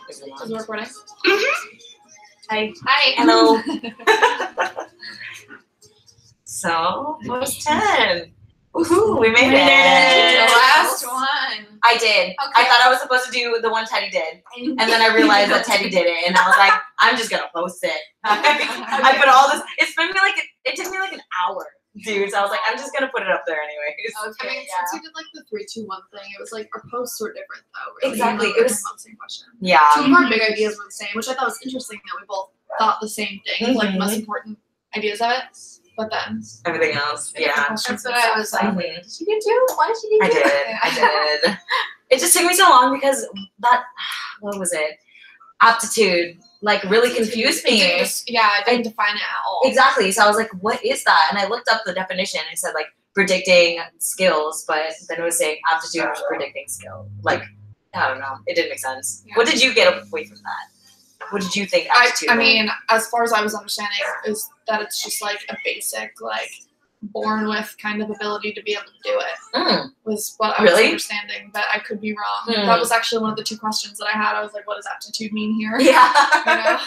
Is it Is it recording? Hi. Hi. Hello. So, what was 10? Woohoo, we made it. The last one. I did. Okay. I thought I was supposed to do the one Teddy did. And then I realized that Teddy did it. And I was like, I'm just going to post it. I put all this. It took me like an hour, dude. So I was like, I'm just going to put it up there anyways. Okay, I mean, since we did like the 3, 2, 1 thing, it was like our posts were different though. Really. Exactly. It was the same question. Yeah. Two of our big ideas were the same, which I thought was interesting that we both thought the same thing, like the most important ideas of it. But then everything else, yeah. That's what I was like, wait, did she do 2? Why did she do 2? I did. It just took me so long because that, what was it? Aptitude, like really confused me. I didn't define it at all. Exactly. So I was like, what is that? And I looked up the definition and it said like predicting skills, but then it was saying aptitude was predicting skill. Like, I don't know. It didn't make sense. Yeah. What did you get away from that? What did you think aptitude I mean, as far as I was understanding, is that it's just like a basic, like, born with kind of ability to be able to do it. Was what I was understanding, but I could be wrong. That was actually one of the 2 questions that I had. I was like, what does aptitude mean here? Yeah. You know?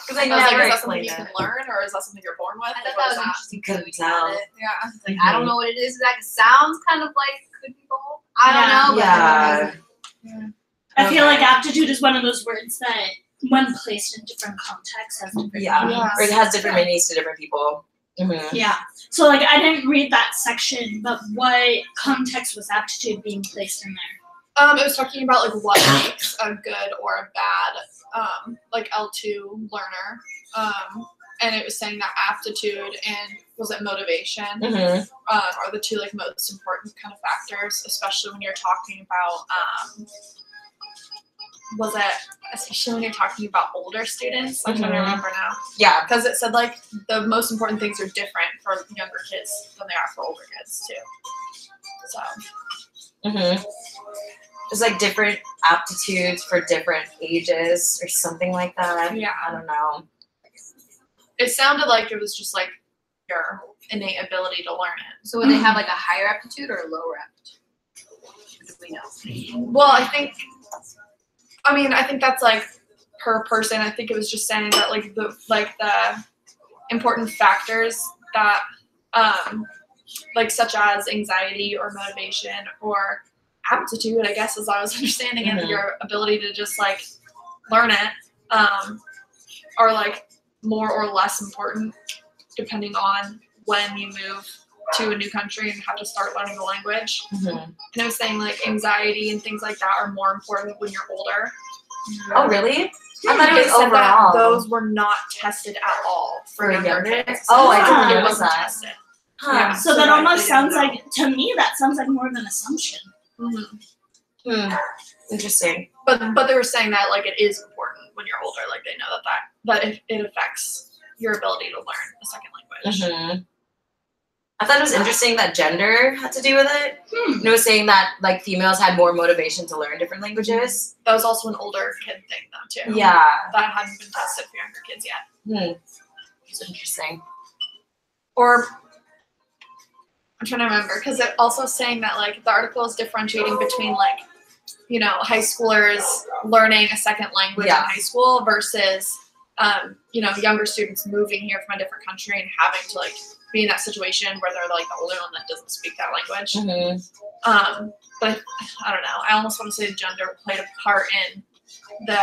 Because I was like, is that explained something you can learn, or is that something you're born with? I thought that was interesting. Couldn't tell. Yeah. Like, I don't know what it is. Like, it sounds kind of like it could be both. I don't know. Yeah. I feel like aptitude is one of those words that, when placed in different contexts, has different meanings. Or it has different meanings to different people. Yeah. So, like, I didn't read that section, but what context was aptitude being placed in there? It was talking about, like, what makes a good or a bad, like, L2 learner. And it was saying that aptitude and, was it motivation, are the 2, like, most important kind of factors, especially when you're talking about, was it, especially when you're talking about older students? I'm trying to remember now. Yeah. Because it said, like, the most important things are different for younger kids than they are for older kids, too. So. There's, like, different aptitudes for different ages or something like that. Yeah. I don't know. It sounded like it was just, like, your innate ability to learn it. So would they have, like, a higher aptitude or a lower aptitude? Do we know? Well, I think that's, like, per person. I think it was just saying that, like, the important factors that, like, such as anxiety or motivation or aptitude, I guess, as I was understanding it, your ability to just, like, learn it, are, like, more or less important depending on when you move to a new country and have to start learning the language. And I was saying, like, anxiety and things like that are more important when you're older. Oh, really? I thought They it was said overall. that those were not tested at all for younger kids. Oh, I didn't It notice wasn't that. tested. Yeah. So that almost sounds like, to me, that sounds like more of an assumption. Interesting. But they were saying that, like, it is important when you're older. Like, they know that it affects your ability to learn a second language. I thought it was interesting that gender had to do with it. It was saying that, like, females had more motivation to learn different languages. That was also an older kid thing, though, too. Yeah. That hadn't been tested for younger kids yet. It's interesting. Or, I'm trying to remember, because it also saying that, like, the article is differentiating between, like, you know, high schoolers learning a second language in high school versus, you know, younger students moving here from a different country and having to, like, be in that situation where they're, like, the older one that doesn't speak that language. But I don't know. I almost want to say gender played a part in the,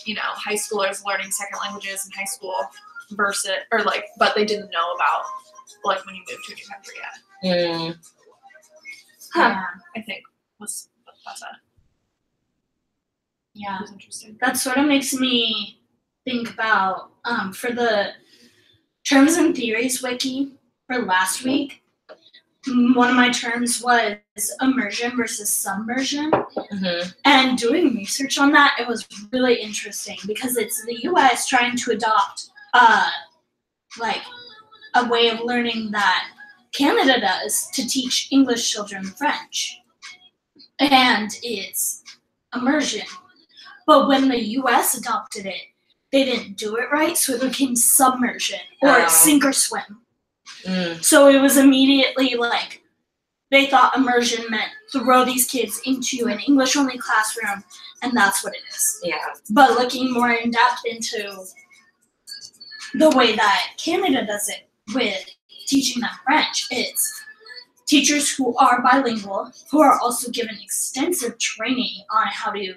you know, high schoolers learning second languages in high school versus, or, like, but they didn't know about, like, when you move to a new country yet. Yeah. I think was what that said. Yeah. It was interesting. That sort of makes me think about, for the terms and theories wiki for last week, one of my terms was immersion versus submersion. And doing research on that, it was really interesting because it's the US trying to adopt, like, a way of learning that Canada does to teach English children French. And it's immersion. But when the US adopted it, they didn't do it right, so it became submersion or sink or swim. So it was immediately like they thought immersion meant throw these kids into an English-only classroom, and that's what it is. Yeah. But looking more in depth into the way that Canada does it with teaching them French, it's teachers who are bilingual, who are also given extensive training on how to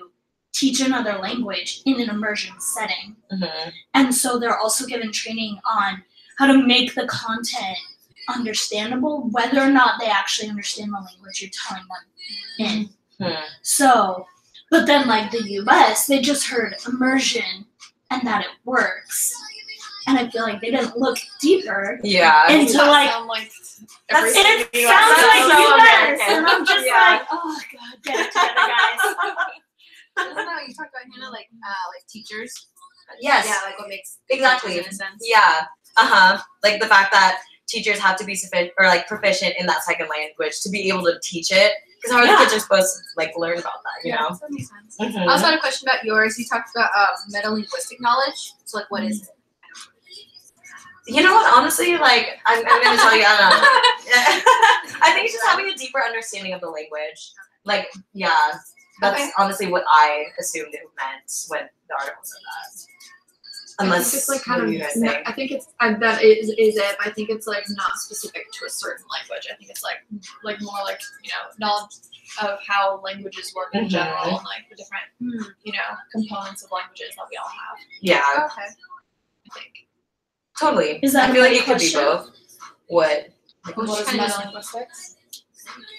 teach another language in an immersion setting. Mm-hmm. And so they're also given training on how to make the content understandable, whether or not they actually understand the language you're telling them in. Mm-hmm. So, but then like the US, they just heard immersion and that it works. And I feel like they didn't look deeper Yeah. into like, Every it single sounds US. like so US, American. and I'm just Yeah. like, oh god, get it together, guys. Isn't that what you talked about, Hannah? Like teachers. Yes. Yeah, like what makes Exactly. teachers in a sense. Yeah. Like the fact that teachers have to be sufficient or like proficient in that second language to be able to teach it. Because how are the kids are supposed to like learn about that? You know. That makes sense. Mhm. I also had a question about yours. You talked about metalinguistic knowledge. So like, what is it? You know what? Honestly, like I'm gonna tell you, I don't know. I think it's just having a deeper understanding of the language. Like, yeah, that's Okay. honestly what I assumed it meant when the article said that. Unless, I think it's like what kind do of. you guys think? I think it's that is it. I think it's like not specific to a certain language. I think it's like more like knowledge of how languages work in general and like the different components of languages that we all have. Yeah, Okay. I think. totally. Is that I feel a like it could be question? both. What? What is kind of metalinguistics?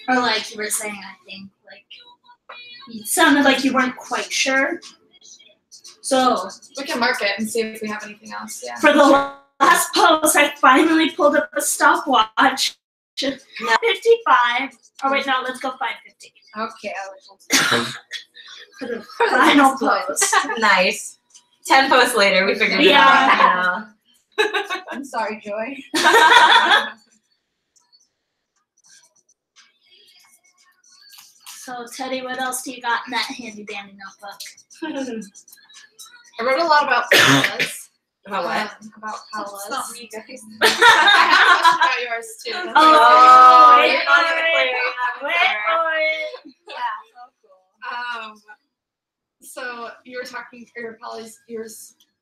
Or like you were saying, I think like it sounded like you weren't quite sure. So We can mark it and see if we have anything else. Yeah. for the last post, I finally pulled up a stopwatch. 55. Oh wait, no, let's go 550 Okay. for the final post. Nice. 10 posts later, we figured it Yeah. out. I'm sorry, Joy. So Teddy, what else do you got in that handy dandy notebook? I wrote a lot about paulas. About what? About paulas. It's not me, guys. I have a question about yours too. That's Oh, wait you're not even clear. Yeah, so you were talking your Polly's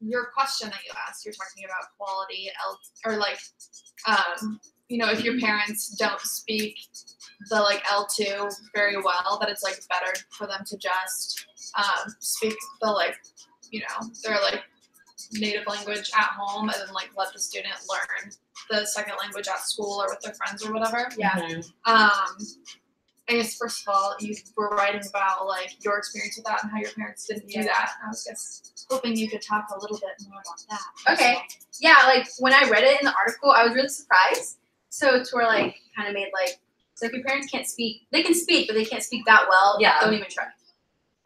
your question that you asked. You're talking about quality or like if your parents don't speak the like L2 very well, that it's like better for them to just speak the like their like native language at home and then like let the student learn the second language at school or with their friends or whatever. Yeah. I guess first of all, you were writing about like your experience with that and how your parents didn't do that. I was just hoping you could talk a little bit more about that. Okay. Yeah, like when I read it in the article, I was really surprised. So it's where like kind of made like, so if your parents can't speak, they can speak, but they can't speak that well. Yeah. Don't even try.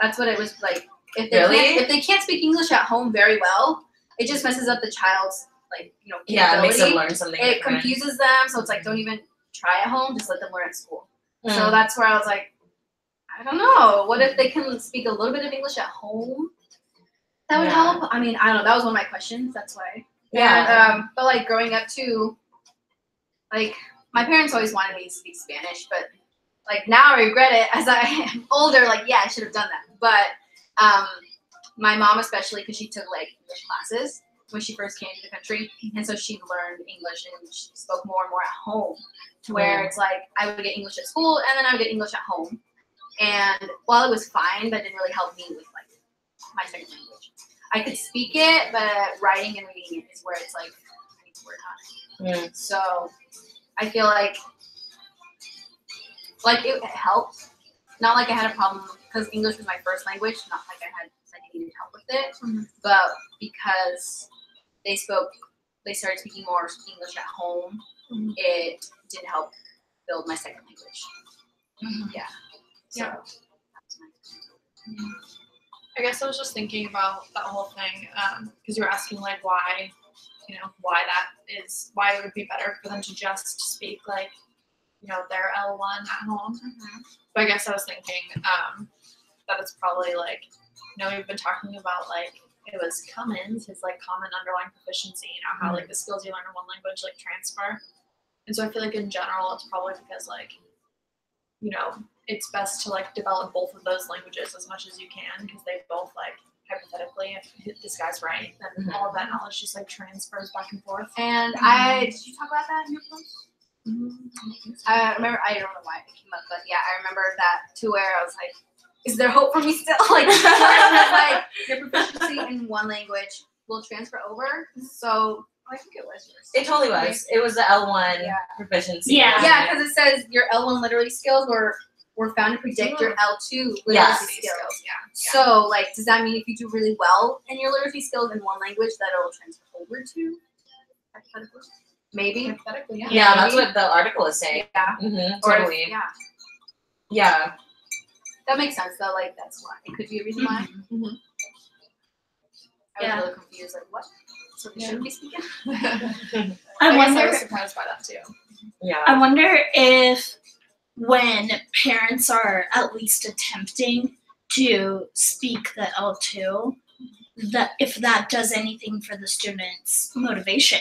That's what it was like. If they can't speak English at home very well, it just messes up the child's like Yeah, it makes them capability. learn something It different. confuses them, so it's like don't even try at home. Just let them learn at school. Mm. So that's where I was like, I don't know. What if they can speak a little bit of English at home? That would Yeah. help. I mean, I don't know. That was one of my questions. That's why. Yeah. And, but like growing up too, like my parents always wanted me to speak Spanish, but like now I regret it as I am older. Like, yeah, I should have done that. But my mom especially, because she took like English classes when she first came to the country, and so she learned English and she spoke more and more at home. To where it's like I would get English at school and then I would get English at home. And while it was fine, that didn't really help me with like my second language. I could speak it, but writing and reading it is where it's like I need to work on it. So I feel like it helped. Not like I had a problem because English was my first language. Not like I needed help with it, but because they started speaking more English at home. It did help build my second language. Yeah. So, Yeah. I guess I was just thinking about that whole thing because you were asking like why it would be better for them to just speak like their L1 at home. But I guess I was thinking that it's probably like we've been talking about like it was Cummins, his like common underlying proficiency, how like the skills you learn in one language like transfer. And so I feel like in general it's probably because like you know, it's best to like develop both of those languages as much as you can because they both like hypothetically, if this guy's right, then all of that knowledge just like transfers back and forth. And did you talk about that in your post? I remember, I don't know why it came up, but yeah, I remember that too where I was like, is there hope for me still? Like, like your proficiency in one language will transfer over. So I think it was yours. It totally was. It was the L1 proficiency. Yeah. Yeah, because it says your L1 literary skills were found to predict your L2 literacy skills. Yeah. So, like, does that mean if you do really well in your literacy skills in one language, that it'll transfer over to? Maybe. Hypothetically, yeah. Yeah, that's what the article is saying. Yeah. Totally. Yeah. That makes sense, though. Like, that's why. It could be a reason why. I was really confused. Like, what? So we shouldn't be speaking? I was surprised by that, too. Yeah. I wonder if when parents are at least attempting to speak the L2, that if that does anything for the students' motivation.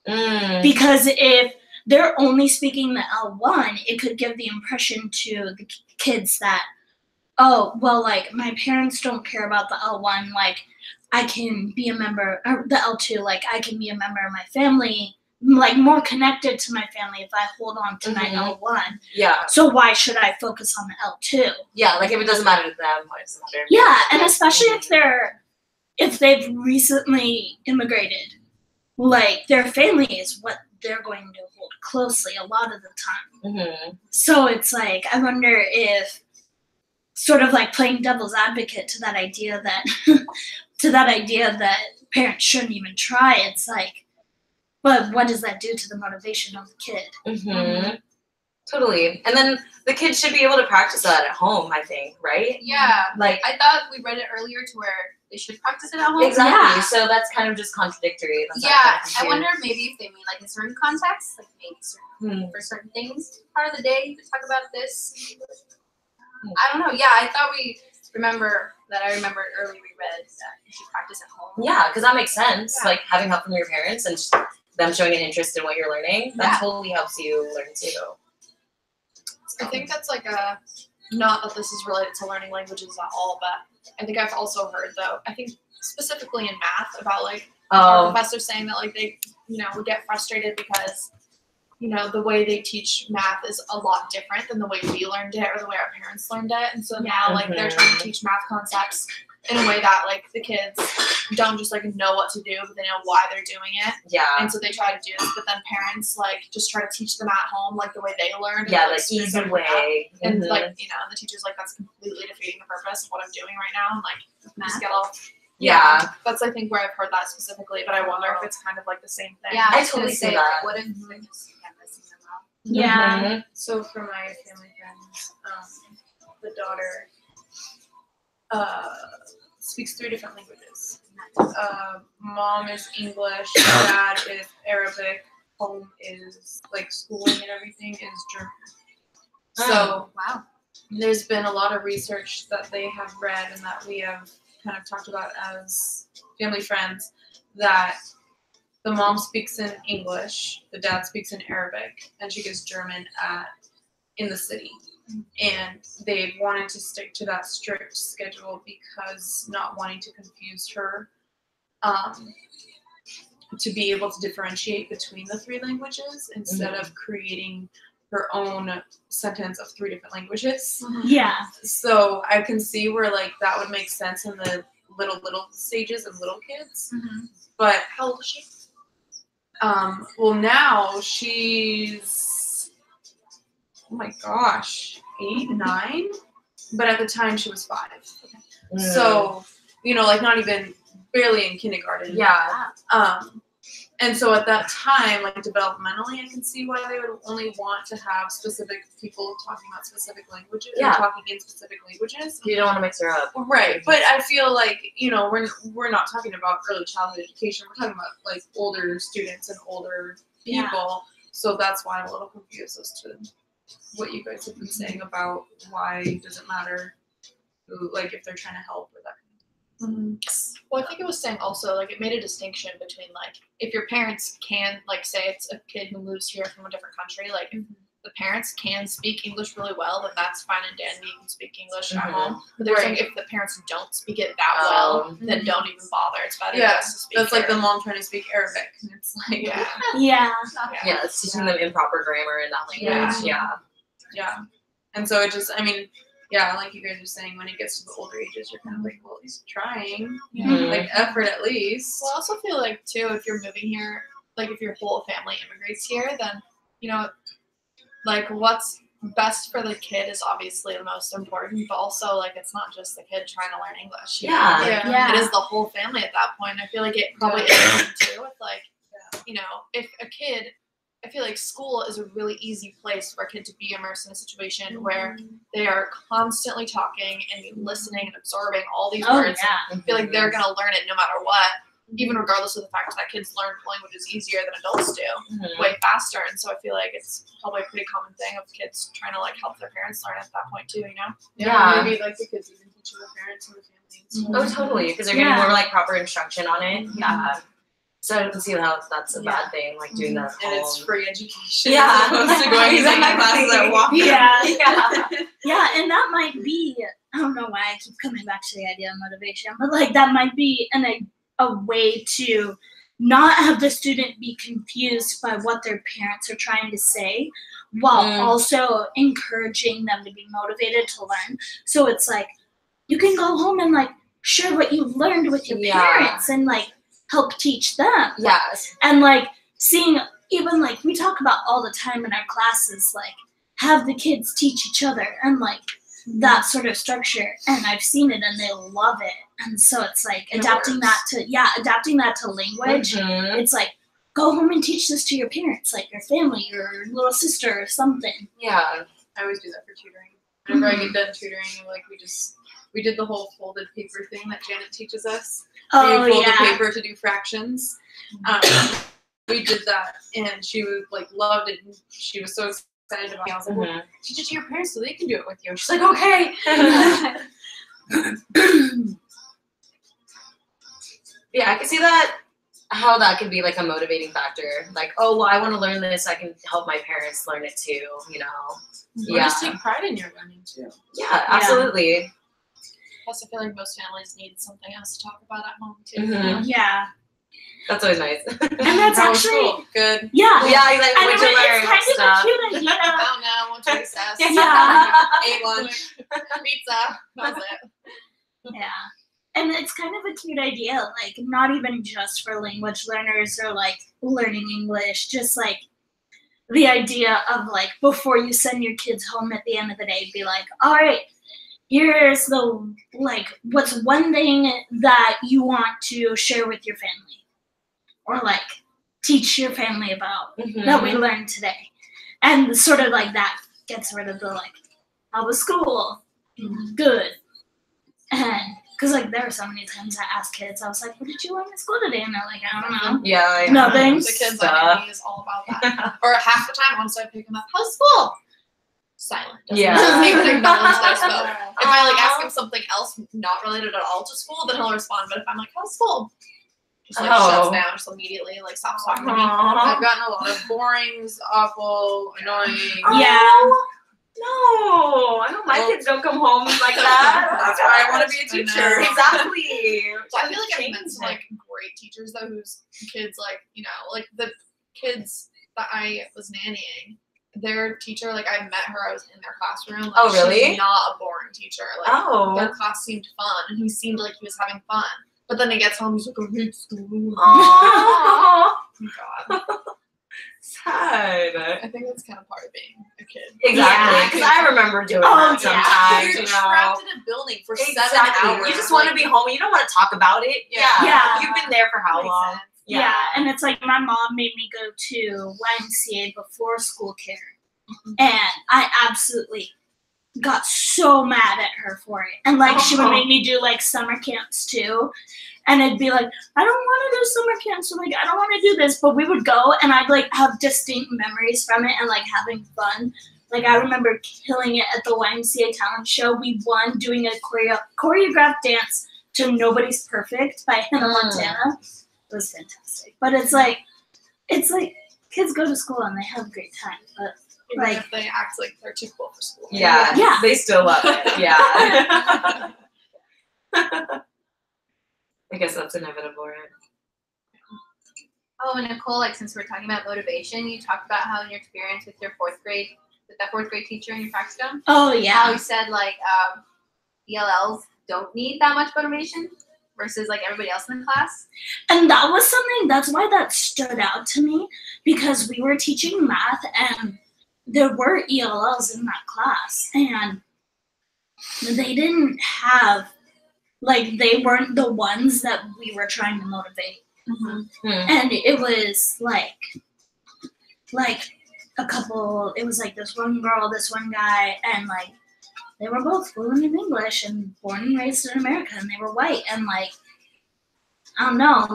Because if they're only speaking the L1, it could give the impression to the kids that, oh, well, like, my parents don't care about the L1, like, I can be a member, or the L2, like, I can be a member of my family, like, more connected to my family if I hold on to my L1. Yeah. So why should I focus on the L2? Yeah, like, if it doesn't matter to them, why does it matter? Yeah, and especially if they've recently immigrated, like, their family is what they're going to hold closely a lot of the time. So it's like, I wonder if sort of like playing devil's advocate to that idea that parents shouldn't even try. It's like, but what does that do to the motivation of the kid? Totally. And then the kids should be able to practice that at home, I think, right? Yeah. Like, I thought we read it earlier to where they should practice it at home. Exactly. Yeah. So that's kind of just contradictory. That's I wonder maybe if they mean like in certain contexts, like maybe for certain things, part of the day you could talk about this. I don't know. Yeah, I thought I remembered earlier we read that you should practice at home. Yeah, because that makes sense. Like having help from your parents and just them showing an interest in what you're learning, that totally helps you learn too. I think that's like not that this is related to learning languages at all, but I think I've also heard though, I think specifically in math about like our professors saying that like they, would get frustrated because, the way they teach math is a lot different than the way we learned it or the way our parents learned it. And so now like they're trying to teach math concepts in a way that like the kids don't just like know what to do, but they know why they're doing it. Yeah. And so they try to do this, but then parents like just try to teach them at home like the way they learned. Yeah, and, like easy way. And like, and the teacher's like, that's completely defeating the purpose of what I'm doing right now. And like, just get off. Yeah. That's I think where I've heard that specifically, but I wonder if it's kind of like the same thing. Yeah, I totally see that. Like, what if they're just missing them out? Yeah. So for my family friends, the daughter speaks 3 different languages. Mom is English, dad is Arabic, home is like schooling and everything is German. So there's been a lot of research that they have read and that we have kind of talked about as family friends that the mom speaks in English, the dad speaks in Arabic, and she gives German in the city. And they wanted to stick to that strict schedule because not wanting to confuse her, to be able to differentiate between the 3 languages instead of creating her own sentence of 3 different languages. Yeah. So I can see where like that would make sense in the little stages of little kids. But How old is she? Well now she's, oh my gosh, 8, 9? But at the time she was 5. So, like not even barely in kindergarten. Yeah. And so at that time, like developmentally, I can see why they would only want to have specific people talking about specific languages or talking in specific languages. You don't want to mix her up. Right. But I feel like, we're not talking about early childhood education. We're talking about like older students and older people. Yeah. So that's why I'm a little confused as to what you guys have been saying about why does it matter, like if they're trying to help or that kind of thing. Well, I think it was saying also like it made a distinction between like if your parents can like say it's a kid who moves here from a different country, like the parents can speak English really well, then that's fine and dandy. You can speak English at home. But there's like if the parents don't speak it that well, then don't even bother. It's better just to speak. That's like the mom trying to speak Arabic. And it's like Yeah. Yeah, it's teaching them improper grammar in that language. Yeah. And so it just, I mean, yeah, like you guys are saying, when it gets to the older ages, you're kind of like, well, he's trying. Like effort at least. Well, I also feel like too, if you're moving here, like if your whole family immigrates here, then you know, like what's best for the kid is obviously the most important, but also like it's not just the kid trying to learn English. You know? It is the whole family at that point. I feel like it probably is too with like, you know, if a kid, I feel like school is a really easy place for a kid to be immersed in a situation where they are constantly talking and listening and absorbing all these words. I feel like they're going to learn it no matter what, even regardless of the fact that kids learn languages easier than adults do, way faster. And so I feel like it's probably a pretty common thing of kids trying to like help their parents learn at that point too, you know? Maybe like the kids even teaching the parents and the family. Oh, totally, because they're getting more like proper instruction on it. So I don't see how that's a bad thing, like doing that. And it's free education. Yeah. As opposed to going to classes at walk. Yeah, and that might be, I don't know why I keep coming back to the idea of motivation, but like that might be a way to not have the student be confused by what their parents are trying to say, while also encouraging them to be motivated to learn. So it's like, you can go home and like share what you learned with your parents and like help teach them. And like seeing, even like we talk about all the time in our classes, like have the kids teach each other and like that sort of structure. And I've seen it and they love it. And so it's like adapting that to language. It's like, go home and teach this to your parents, like your family, your little sister or something. I always do that for tutoring. Whenever I get done tutoring, like we did the whole folded paper thing that Janet teaches us. You fold the paper to do fractions. We did that, and she was like loved it. And she was so excited about it. I was like, well, teach it to your parents so they can do it with you. And she's like, okay. I can see that, how that could be like a motivating factor. Like, oh, well, I want to learn this. I can help my parents learn it too, you know. Or just take pride in your learning too. Yeah, absolutely. Plus, I feel like most families need something else to talk about at home too. That's always nice. And that's actually cool. Good. Yeah, like what you learn it's kind of a cute idea. I don't know, went to recess. Ate lunch. Pizza. That was it. And it's kind of a cute idea, like not even just for language learners or like learning English, just like the idea of like before you send your kids home at the end of the day, be like, all right, here's the like what's one thing that you want to share with your family or like teach your family about that we learned today. And sort of like that gets rid of the like, how was school? Good. And because like there were so many times I asked kids, I was like, what did you learn in school today? And they're like, I don't know. Nothing. The kids on me is all about that. Or half the time, once I pick them up, how's school? Silent. Doesn't even acknowledge that I spoke. If I like ask him something else not related at all to school, then he'll respond. But if I'm like, how's school? Just like shuts down, just immediately like stops talking to me. I've gotten a lot of borings, awful, annoying. No, I know my kids don't come home like that. That's why I want to be a teacher. Exactly. I feel like I've met some like great teachers though, whose kids like, you know, like the kids that I was nannying, their teacher, like I met her, I was in their classroom. Like, oh, really? She's not a boring teacher. Like their class seemed fun, and he seemed like he was having fun. But then he gets home, he's like, I hate school. Oh God. Sad. I think that's kind of part of being a kid. Exactly, because I remember doing that sometimes. You're trapped in a building for 7 hours. You just want to be home. You don't want to talk about it. You've been there for how long? Yeah, and it's like my mom made me go to YMCA before school care, and I absolutely got so mad at her for it. And like she would make me do like summer camps too. And it'd be like, I don't want to do summer camps. So like, I don't want to do this. But we would go and I'd like have distinct memories from it and like having fun. Like I remember killing it at the YMCA talent show. We won doing a choreographed dance to Nobody's Perfect by Hannah Montana. It was fantastic. But it's like kids go to school and they have a great time. But Even Like- if they act like they're too cool for school. Yeah. Yeah. They still love it. Yeah. I guess that's inevitable, right? Oh, and Nicole, like since we're talking about motivation, you talked about how in your experience with that fourth grade teacher in your practicum, Oh how yeah. he said like ELLs don't need that much motivation versus like everybody else in the class. And that was something, that's why that stood out to me, because we were teaching math and there were ELLs in that class and they didn't have, like, they weren't the ones that we were trying to motivate. And it was like a couple, it was like this one girl, this one guy, and like they were both fluent in English and born and raised in America and they were white and like, I don't know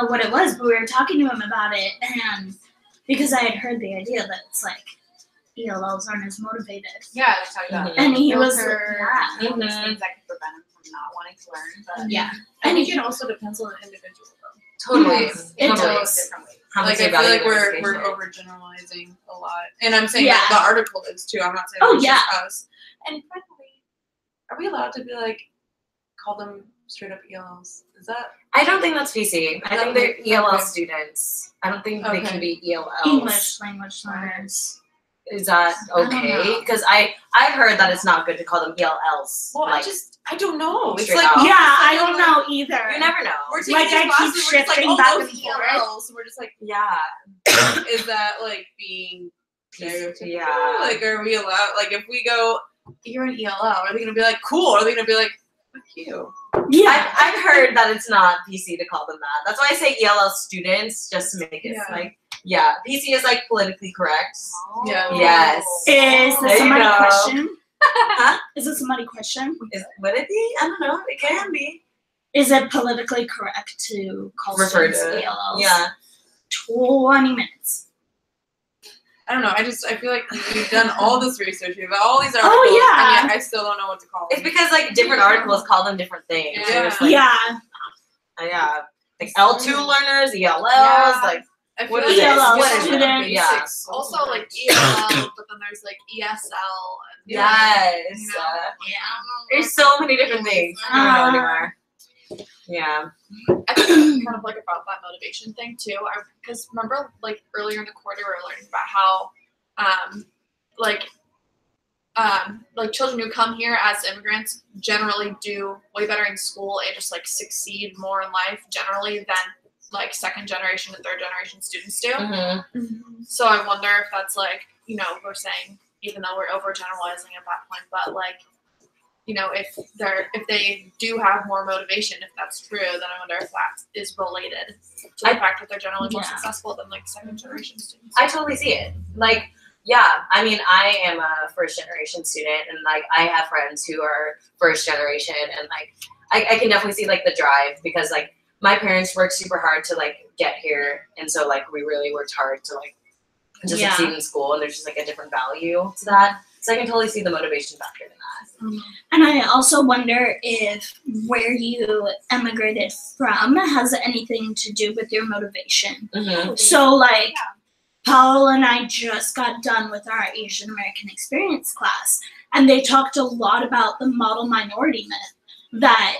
what it was, but we were talking to him about it and because I had heard the idea that it's like ELLs aren't as motivated. Yeah, they talked about And he was, filter, yeah. all these things that could prevent them from not wanting to learn. But Yeah. I think it also depends on the individual, though. Totally. yes, it Totally. goes different ways. How much Like, I they feel value like their we're education. overgeneralizing a lot. And I'm saying Yeah. that the article is, too. I'm not saying Oh, it's yeah. just us. And finally, are we allowed to be like, call them straight up ELLs? Is that? I don't think that's PC. I think they're Okay. ELL students. I don't think they Okay. can be ELLs. English language learners. Is that I don't okay? know. Because I've heard that it's not good to call them ELLs. Well, like, I don't know. It's straight like, up. all of a Yeah, I sudden, don't like, know either. you never know. We're taking Like, these I keep classes, we're just like, shifting oh, back those and forth. ELLs. So we're just like, Yeah. is that like being stereotypical? Yeah. Like, are we allowed? Like, if we go, you're an ELL, are they gonna be like, cool? Or are they gonna be like, fuck you? Yeah. I've heard that it's not PC to call them that. That's why I say ELL students, just to make it Yeah. like, yeah. PC is like politically correct. Yeah. Yes. Is There this you somebody go. question? Huh? Is this somebody question? Would it be? I don't know. It can be. Is it politically correct to call Refer students to. ELLs? Yeah. 20 minutes. I don't know. I feel like we've done all this research, we've got all these articles, yeah. and yet I still don't know what to call them. It's because like different articles call them different things. Yeah. There's, like, Yeah. yeah. Like L2 learners, ELLs, Yeah. like I feel what like is it? ELL What is it? student. Yeah. Basics. Also like ELL, but then there's like ESL. And, Yes. You know? Yeah. There's so many different things. I don't know anymore. Yeah. I think kind of like about that motivation thing too. Because remember, like earlier in the quarter, we were learning about how, like children who come here as immigrants generally do way better in school and just like succeed more in life generally than like second generation and third generation students do. Mm-hmm. So I wonder if that's like, you know, we're saying, even though we're overgeneralizing at that point, but like, you know, if they do have more motivation, if that's true, then I wonder if that is related to the fact that they're generally more Yeah. successful than like second generation students. I totally see it. Like, yeah, I mean, I am a first generation student, and like, I have friends who are first generation, and like, I can definitely see like the drive because like my parents worked super hard to like get here, and so like we really worked hard to like just Yeah. succeed in school, and there's just like a different value to that. So I can totally see the motivation factor in that. And I also wonder if where you emigrated from has anything to do with your motivation. Mm-hmm. So, like, Paul and I just got done with our Asian American experience class, and they talked a lot about the model minority myth, that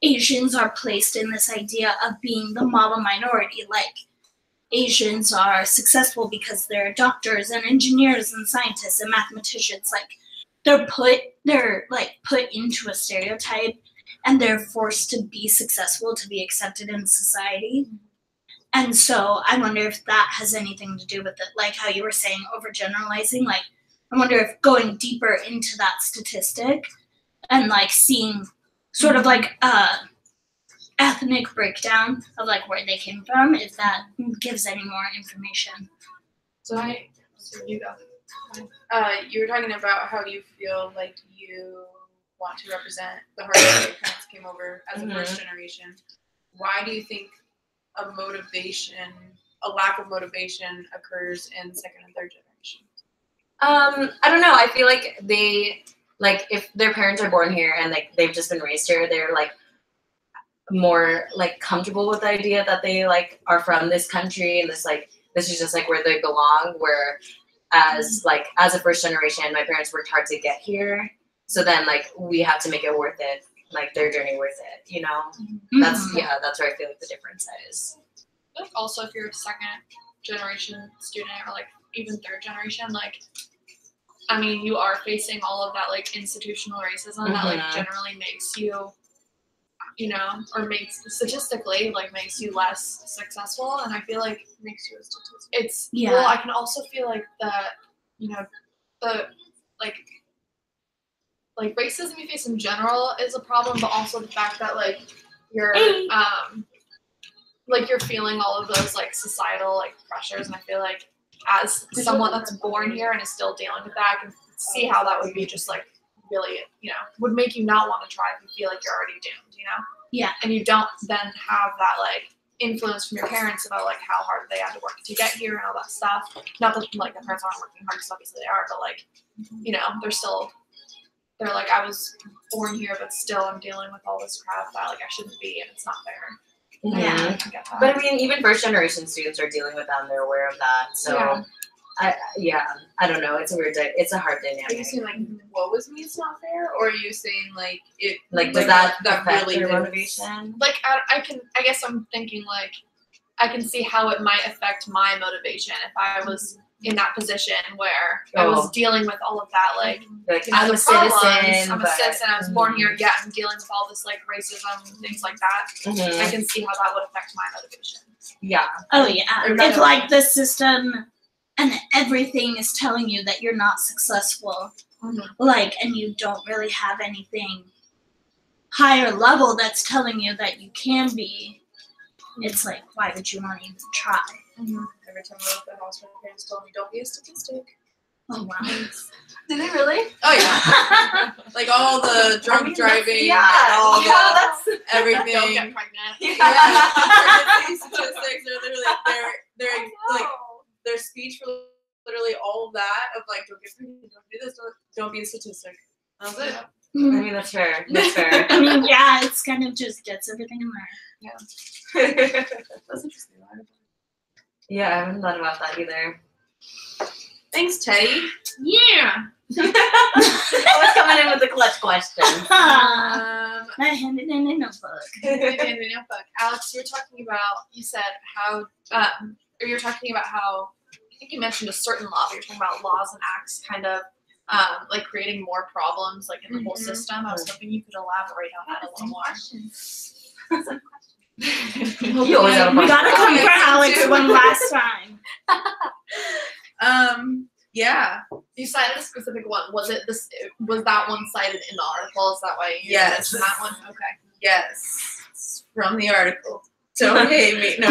Asians are placed in this idea of being the model minority. Like, Asians are successful because they're doctors and engineers and scientists and mathematicians. Like, they're put into a stereotype, and they're forced to be successful to be accepted in society. And so I wonder if that has anything to do with it, like how you were saying, overgeneralizing. Like, I wonder if going deeper into that statistic and like seeing sort of like a ethnic breakdown of like where they came from, if that gives any more information. So you go. You were talking about how you feel like you want to represent the hard way your parents came over as a first generation. Why do you think a lack of motivation occurs in second and third generation? I don't know. I feel like they, like, if their parents are born here and like they've just been raised here, they're like more like comfortable with the idea that they like are from this country and this is just like where they belong. Where as like as a first generation, my parents worked hard to get here. So then like we have to make it worth it, like their journey worth it, you know? That's that's where I feel like the difference is. I think also if you're a second generation student or like even third generation, like I mean you are facing all of that like institutional racism that like generally makes you, you know, or makes statistically like makes you less successful, and I feel like Makes you a statistic. it's well I can also feel like that, you know, the like racism you face in general is a problem, but also the fact that like you're like you're feeling all of those like societal like pressures, and I feel like as someone that's born here and is still dealing with that, I can see how that would be just like really, you know, would make you not want to try if you feel like you're already doomed, you know? Yeah. And you don't then have that like influence from your parents about like how hard they had to work to get here and all that stuff. Not that like the parents aren't working hard, because obviously they are, but like, you know, they're like, I was born here, but still I'm dealing with all this crap that like I shouldn't be, and it's not fair. Yeah. I get that. But I mean, even first generation students are dealing with that and they're aware of that. So I don't know. It's a weird, it's a hard Are you dynamic. saying like what was me? It's not fair, or are you saying like it? Like, does that that affect really their did- motivation? Like I guess I'm thinking like I can see how it might affect my motivation if I was in that position where I was dealing with all of that, like, Like, you know, I'm the a citizen. problems. I'm a but- citizen. I was born here. Yeah, I'm dealing with all this like racism and things like that. I can see how that would affect my motivation. Yeah. Oh yeah. If like the system and everything is telling you that you're not successful, like, and you don't really have anything higher level that's telling you that you can be, it's like, why would you want to even try? Every time I left the house, my parents told me, "Don't be a statistic." Oh wow. Did they really? Oh yeah. Like all the drunk driving, Yeah. and all that's everything. Don't get pregnant. Yeah, pregnancy statistics are literally they're like their speech for literally all of that of like don't get pregnant, don't do this, don't be a statistic. That's it. I mean, that's fair. That's fair. I mean, yeah, it's kind of just gets everything in there. That's interesting. Yeah, I haven't thought about that either. Thanks, Teddy. Yeah. Always coming in with the clutch question. I handed in a notebook. Alex, you said how, or you're talking about how, I think you mentioned a certain law, but you're talking about laws and acts kind of like creating more problems like in the whole system. I was hoping you could elaborate on that a little more. You always have a We gotta come Okay, for Alex too. one last time. Yeah. You cited a specific one. Was that one cited in the article? Is that why you Yes. mentioned that one? Okay. Yes. It's from the article. Don't hate me. No.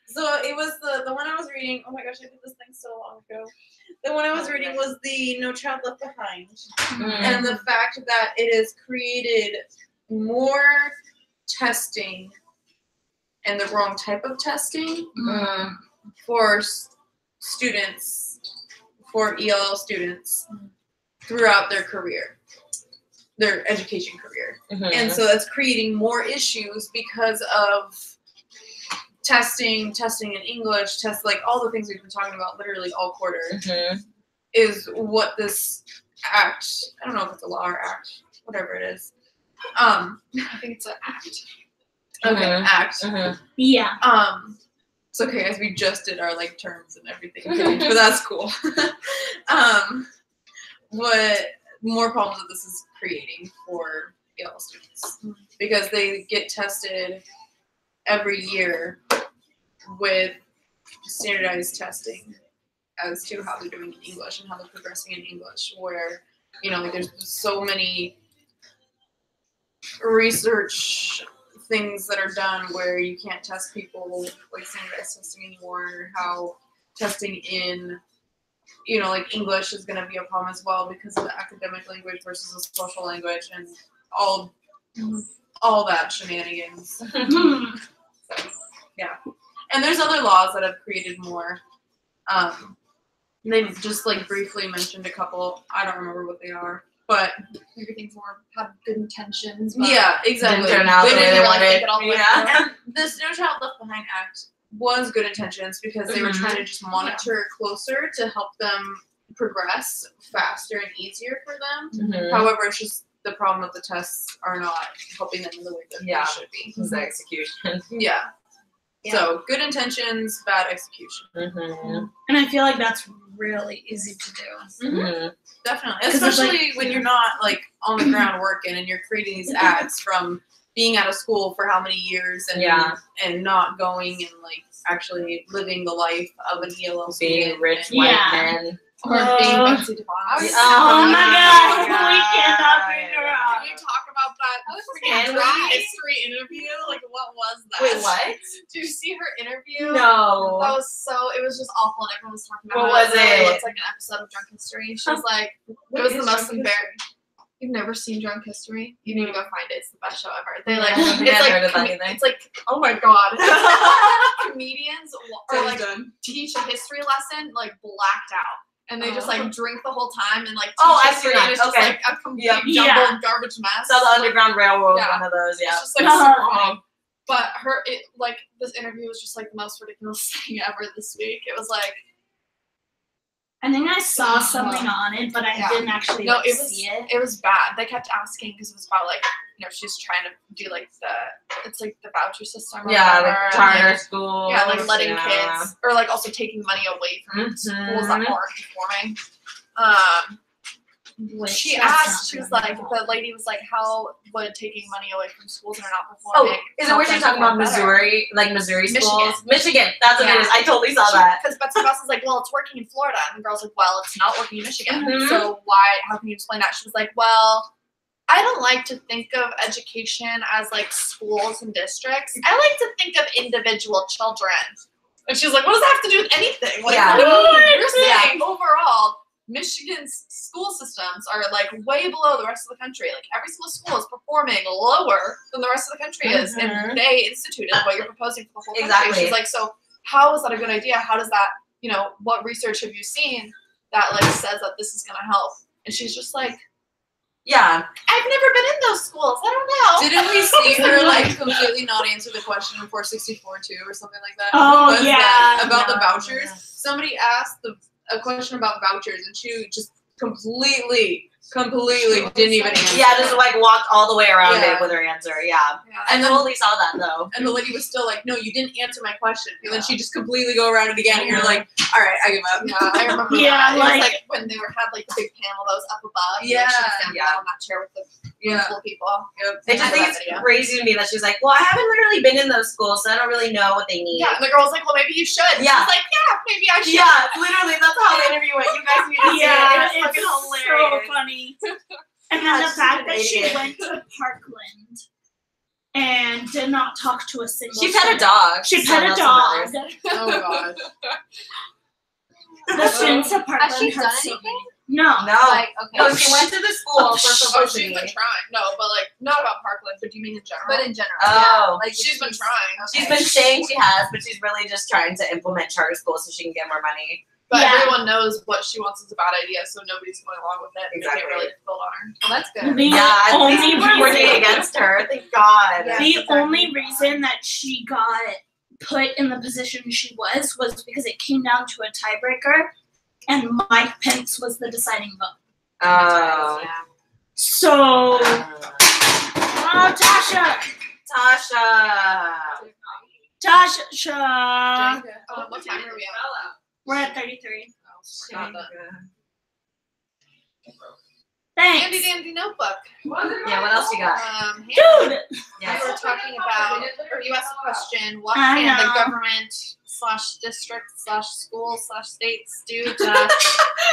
So it was the one I was reading. Oh my gosh, I did this thing so long ago. The one I was reading was the No Child Left Behind, and the fact that it has created more testing and the wrong type of testing for students, for ELL students throughout their career, their education career. And so that's creating more issues because of testing in English, like all the things we've been talking about literally all quarter is what this act, I don't know if it's a law or act, whatever it is. I think it's an act. Okay, act. Yeah. It's okay, as we just did our like terms and everything, but that's cool. What more problems that this is creating for ELL students, because they get tested every year with standardized testing as to how they're doing in English and how they're progressing in English, where, you know, like there's so many research things that are done where you can't test people like standardized testing anymore, how testing in, you know, like English is going to be a problem as well because of the academic language versus the social language and all that shenanigans. So, yeah. And there's other laws that have created more. They just like briefly mentioned a couple. I don't remember what they are, but Everything's more have good intentions. But yeah, exactly. Didn't turn out the way they really wanted. think it all the way Yeah. And this No Child Left Behind Act was good intentions because they were trying to just monitor closer to help them progress faster and easier for them. However, it's just the problem that the tests are not helping them in the way that they should be. It's the execution. Yeah. So good intentions, bad execution. And I feel like that's really easy to do. Definitely, especially when you're not like on the ground working and you're creating these ads from being out of school for how many years and not going and like actually living the life of an ELL student. Being rich white men. Or being Betsy DeVos. Oh my god, we cannot figure out. Can you talk about that Can we? history interview? Like, what was that? Wait, what? Did you see her interview? No. That was it was just awful, and everyone was talking about What was It it? looks like an episode of Drunk History. She was like, it was the most embarrassing. You've never seen Drunk History? You need to go find it. It's the best show ever. They like, heard of that either. it's like, oh my god, comedians or like teach a history lesson like blacked out. And they just like drink the whole time and like teach I've history, seen that. and it's just Okay. like a complete jumbled garbage mess. So the Underground Railroad, Yeah. one of those, It's just like super funny. But this interview was just like the most ridiculous thing ever this week. It was like, I think I saw something on it, but I didn't actually see it. It was bad. They kept asking because it was about like, she's trying to do like the voucher system. Or whatever, like charter schools. Yeah, like letting kids, or like also taking money away from schools that aren't performing. She asked, she was like, the lady was like, how would taking money away from schools that are not performing? Is it where she's talking about Missouri, like Missouri schools? Michigan, that's what it is. I totally saw that. Because Betsy DeVos was like, well, it's working in Florida. And the girl's like, well, it's not working in Michigan. So how can you explain that? She was like, well, I don't like to think of education as like schools and districts. I like to think of individual children. And she was like, what does that have to do with anything? Like, you're saying overall, Michigan's school systems are like way below the rest of the country. Like every single school is performing lower than the rest of the country is, and they instituted what you're proposing for the whole country. She's like, so how is that a good idea? How does that, what research have you seen that like says that this is going to help? And she's just like, yeah, I've never been in those schools. I don't know. Didn't we see her like completely not answer the question in 464 too, or something like that? Oh, What was yeah. that? About the vouchers. Yeah. Somebody asked a question about vouchers, and she just completely didn't even answer. Yeah, just like walked all the way around Yeah. it with her answer. Yeah. And I then, totally saw that though. and the lady was still like, no, you didn't answer my question. And then she just completely go around it again, and you're like, all right, I give up. Yeah, I remember Yeah, that. It was like- like when they had like the big panel that was up above. Yeah, She was standing on that chair with the room full of people. I just think it's crazy to me that she's like, well, I haven't literally been in those schools, so I don't really know what they need. Yeah, and the girl was like, well, maybe you should. Yeah. She was like, yeah, maybe I should. Yeah, literally, that's how the interview went. You guys need to see it. It's it's fucking so hilarious. funny. And then the she's fact an that she idiot. went to Parkland and did not talk to a single She pet a student. dog. She so pet a that's dog. what matters. Oh god. The students at Parkland Has she had done so anything? many. No. No. Like, okay. No, she went to the school for She's publicity. been trying. No, but like, not about Parkland, but do you mean in general? But in general. Oh. yeah. Like she's been trying. She's been saying she has, but she's really just trying to implement charter schools so she can get more money. But Yeah. everyone knows what she wants is a bad idea, so nobody's going along with it. Make Exactly. it really difficult on her. Well, that's good. The Yeah, at only least we're working reason, against her. Thank God. Yeah. the exactly. only reason that she got put in the position she was because it came down to a tiebreaker, and Mike Pence was the deciding vote. Oh. Yeah. So, Tasha, What time are we at? we're at 33. Not done. Thanks, Handy dandy notebook. Yeah, what else you got? dude. Yes. We were talking about, or you asked a question, what I can the know. government / district / school / states do to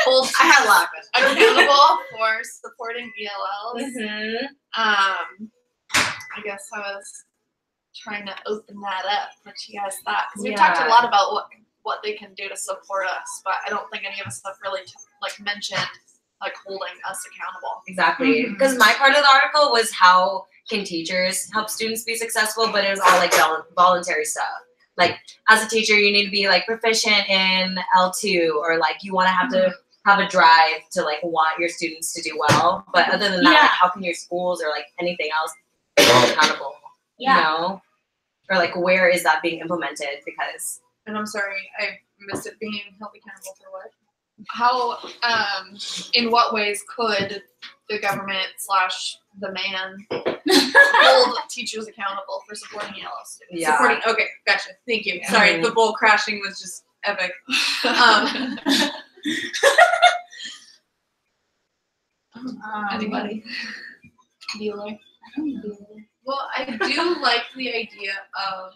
hold I had a lot of questions. accountable for supporting ELLs? Mm-hmm. I guess I was trying to open that up, what you guys thought. Because we Yeah. talked a lot about what they can do to support us, but I don't think any of us have really mentioned like holding us accountable. Exactly. Because my part of the article was how can teachers help students be successful, but it was all like voluntary stuff. Like as a teacher, you need to be like proficient in L2, or like you want to have a drive to like want your students to do well. But other than that, Yeah. like, how can your schools or like anything else be accountable? Yeah. You know? or like where is that being implemented? Because And I'm sorry, I missed it. Being held accountable for what? How, in what ways could the government / the man hold teachers accountable for supporting ELL students? yeah, Supporting. Okay, gotcha. Thank you. Yeah. Sorry, the bowl crashing was just epic. Anybody? Bueller? Well, I do like the idea of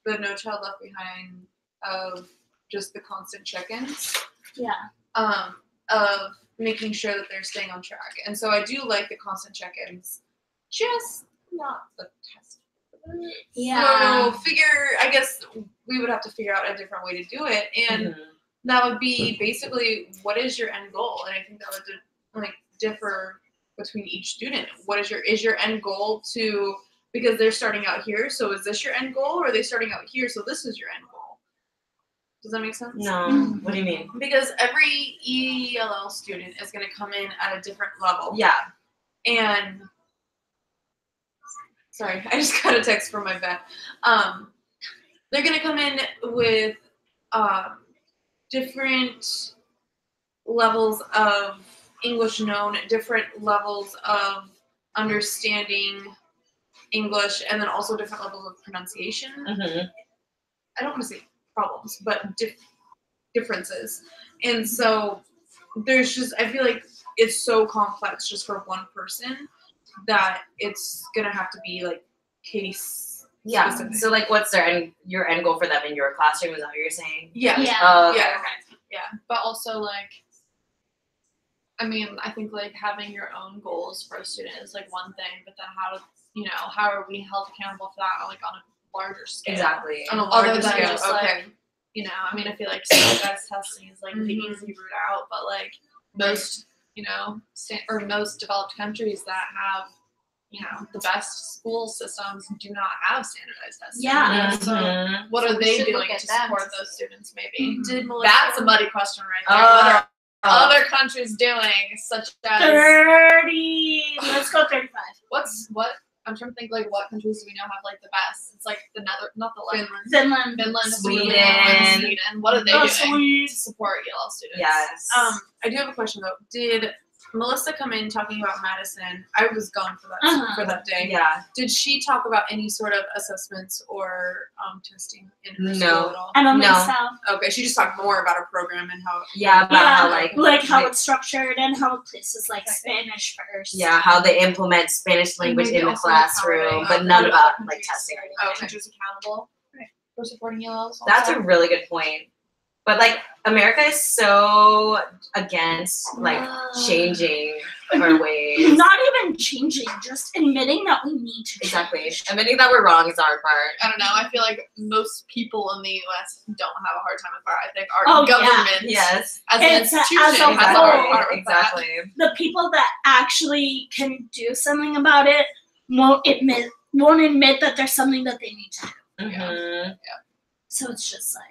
the No Child Left Behind, of just the constant check-ins, Yeah. of making sure that they're staying on track. And so I do like the constant check-ins, just not the test. Yeah. So I guess we would have to figure out a different way to do it. And that would be basically, what is your end goal? And I think that would differ between each student. Is your end goal to, because they're starting out here, so is this your end goal, or are they starting out here, so this is your end goal? Does that make sense? No. What do you mean? Because every ELL student is going to come in at a different level. Yeah. And sorry, I just got a text from my vet. They're going to come in with different levels of English known, different levels of understanding English, and then also different levels of pronunciation. I don't want to say problems, but differences. And so there's just, I feel like it's so complex just for one person that it's going to have to be like case specific. So like what's your end goal for them in your classroom? Is that what you're saying? Yeah. Yeah. Okay. Yeah. But also, like, I mean, I think, like, having your own goals for a student is, like, one thing, but then how are we held accountable for that, like, on a larger scale? Exactly. On a Other larger than scale. just, like, I mean, I feel like standardized testing is, like, the easy route out, but, like, most, most developed countries that have, the best school systems do not have standardized testing. Yeah. So what So are we they should doing look at to them. support those students, maybe? Did Melissa? That's a muddy question right there. What are other countries doing, such as 30. Let's go 35. I'm trying to think, like, what countries do we know have, like, the best? It's like not the left. Finland. Finland. Sweden. What are they doing Sweet. to support ELL students? Yes. I do have a question though. Did Melissa come in talking about Madison? I was gone for that for that day. Yeah. Did she talk about any sort of assessments or testing in her No. school at all? I don't think No. so. Okay, she just talked more about her program and how. Yeah, about how like how it's structured and how it places like Spanish first. yeah, how they implement Spanish language maybe in the also, like, how classroom, they but none hold about other like countries testing. or Okay. countries accountable for supporting ELLs. That's also. a really good point. But like America is so against like changing our ways. Not even changing, just admitting that we need to change. Exactly. Admitting that we're wrong is our part. I don't know. I feel like most people in the U.S. don't have a hard time with that. I think our government, Yes. as an It's institution, as a has a hard whole. part with that. Exactly. The people that actually can do something about it won't admit that there's something that they need to do. Mhm. So it's just like,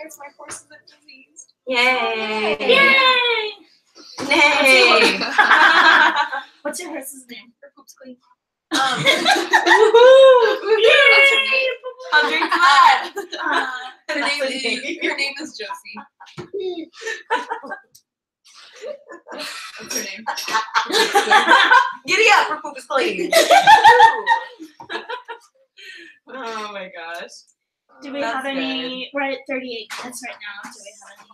Guys, my horse isn't diseased. Yay. yay! Nay. What's your horse's name? Her poop's clean. Woohoo! Yay! I'll drink to that. Her That's name okay. your name is Josie. What's her name? Giddy up, her poop is clean. Oh my gosh. Do we That's have any? We're at 38 minutes right now. Do we have any?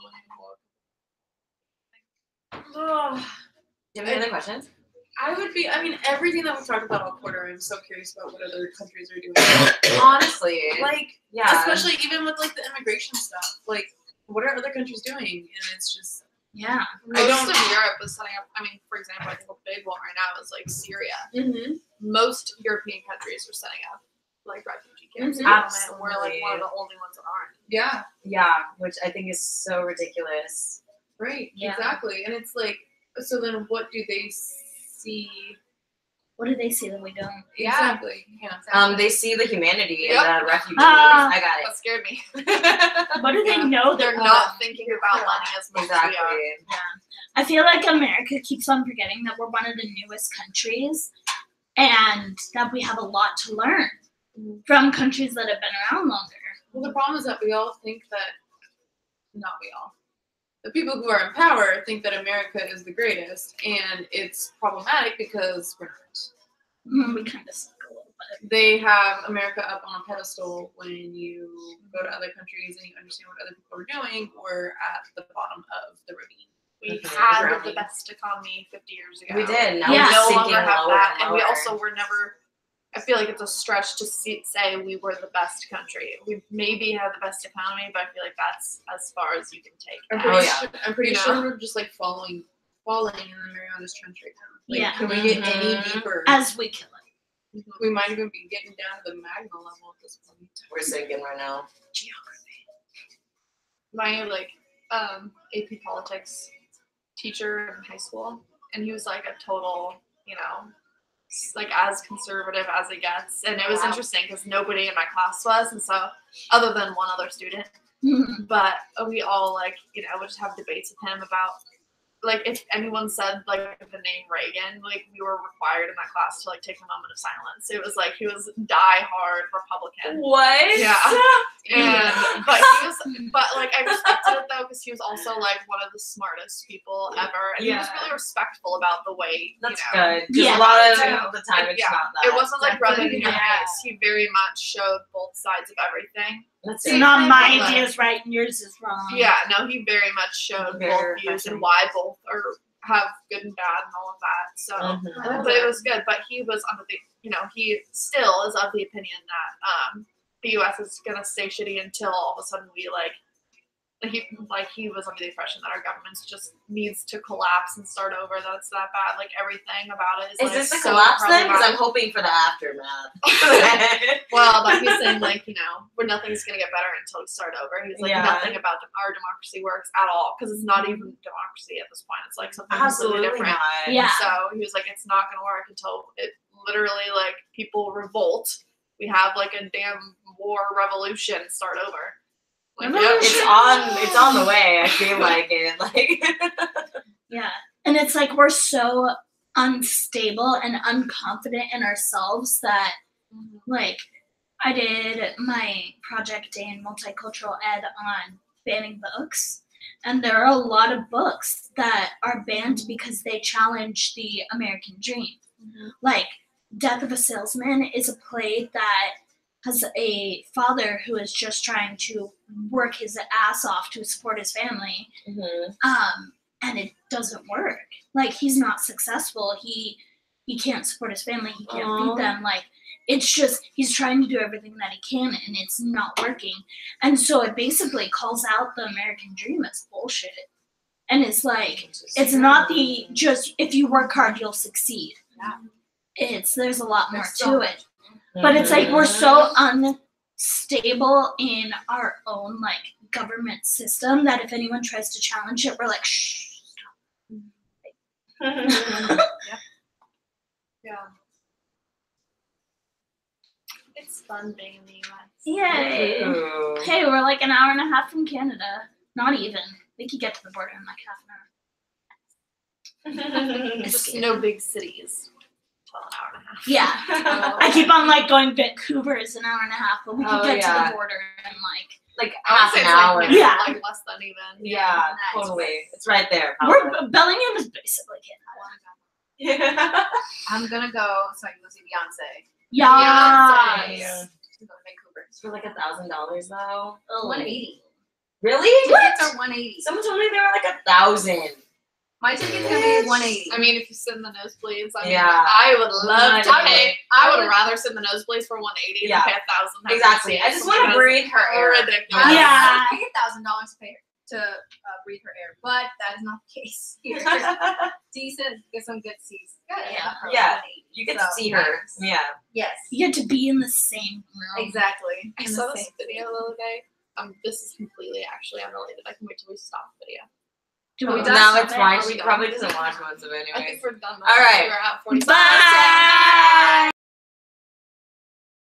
Oh, Do you have any other questions? I mean, everything that we've talked about all quarter, I'm so curious about what other countries are doing. Honestly. Like, Yeah. especially even with like the immigration stuff. Like, what are other countries doing? And it's just, Yeah. Most of Europe is setting up. I mean, for example, I think a big one right now is like Syria. Most European countries are setting up like refugee camps. Mhm. at the moment. We're like one of the only ones that aren't. yeah, Yeah, which I think is so ridiculous. right, Yeah. exactly. And it's like, so then what do they see? What do they see that we don't? Exactly. Yeah. They see the humanity in Yep. the refugees. Ah. I got That scared me. What do they know? They're not thinking about money as it. much as we are. Exactly. I feel like America keeps on forgetting that we're one of the newest countries and that we have a lot to learn. from countries that have been around longer. Well, the problem is that we all think that, not we all, the people who are in power think that America is the greatest, and it's problematic because we're not. We kind of suck a little bit. They have America up on a pedestal when you go to other countries and you understand what other people are doing. We're at the bottom of the ravine. We Mhm. had Drowning. the best economy 50 years ago. We did. Now Yeah. we're no sinking longer have lower that, and and we lower. also were never. I feel like it's a stretch to say we were the best country. We maybe had the best economy, but I feel like that's as far as you can take. I'm that. pretty, yeah. sure, I'm pretty You know? sure we're just like falling in the Marianas Trench right now. Like, Yeah. Can we get any Mhm. deeper? As we kill it. We might even be getting down to the magma level at this point. We're sinking right now. My AP politics teacher in high school, and he was like a total, like as conservative as it gets. And it was interesting because nobody in my class was, and so other than one other student, but we all would just have debates with him about if anyone said the name Reagan, we were required in that class to take a moment of silence. It was he was die-hard Republican. What? Yeah. And but I respected it though because he was also one of the smartest people ever, and he was really respectful about the way. That's you know, good. Because Yeah. a lot of Yeah. the time it's Yeah. not that. It wasn't rubbing it in your Yeah. face. He very much showed both sides of everything. That's It's it. not my Like- idea is right and yours is wrong. Yeah, no, he very much showed Very both views refreshing. and why both have good and bad and all of that. So, Mhm. but it was good. But he was under the, he still is of the opinion that the U.S. is gonna stay shitty until all of a sudden we he was under the impression that our government just needs to collapse and start over. That's that bad. Everything about it is. Is this the so collapse then? Because I'm problematic. hoping for the aftermath. Well, but he's saying where nothing's gonna get better until we start over. He's Yeah. nothing about our democracy works at all because it's not even democracy at this point. It's something completely Absolutely different. not. Yeah. So he was it's not gonna work until it literally people revolt. We have a damn war revolution and start over. It's on the way. I feel like it. Yeah. And it's we're so unstable and unconfident in ourselves that I did my project day in multicultural ed on banning books. And there are a lot of books that are banned because they challenge the American dream. Death of a Salesman is a play that has a father who is just trying to work his ass off to support his family. And it doesn't work. He's not successful. He can't support his family. He can't feed them. It's just he's trying to do everything that he can, and it's not working. And so it basically calls out the American dream as bullshit. And it's it's not the just if you work hard you'll succeed. Yeah. There's a lot more to it. But it's we're so unstable in our own government system that if anyone tries to challenge it, we're shh. Yeah. It's fun being in the U.S. Yay! Ooh. Hey, we're an hour and a half from Canada. Not even. We could get to the border in half an hour. It's just no big cities. 12 an hour and a half. Yeah. I keep on going Vancouver is an hour and a half, but we could get to yeah. the border in half an hour. Yeah. Less than even. Yeah, Nice. totally. It's right there. Bellingham is basically Canada. I'm gonna go so I can go see Beyonce. Yeah. Yeah. To go to Vancouver. It's for $1,000 though. 180. Really? Tickets are 180. Someone told me they were 1,000. My ticket's gonna be 180. I mean, if you sit in the nosebleeds, Yeah. I would love to I pay. I would rather sit in the nosebleeds for 180 Yeah. than pay $1,000. Exactly. I just want to breathe her air. Ridiculous. Yeah. I paid $1,000 to breathe her air, but that is not the case here. Decent, get some good seats. Yeah. For Yeah. 180. You get So, to see her. nice. Yeah. Yes. You get to be in the same room. Exactly. I In the saw this same- video the other day. This is completely actually unrelated. I can wait till we stop the video. Do Are we we done? No, it's stop it? fine. Are we She done? probably doesn't watch most of it I think anyways. we're done. All right. We're at 45. Bye.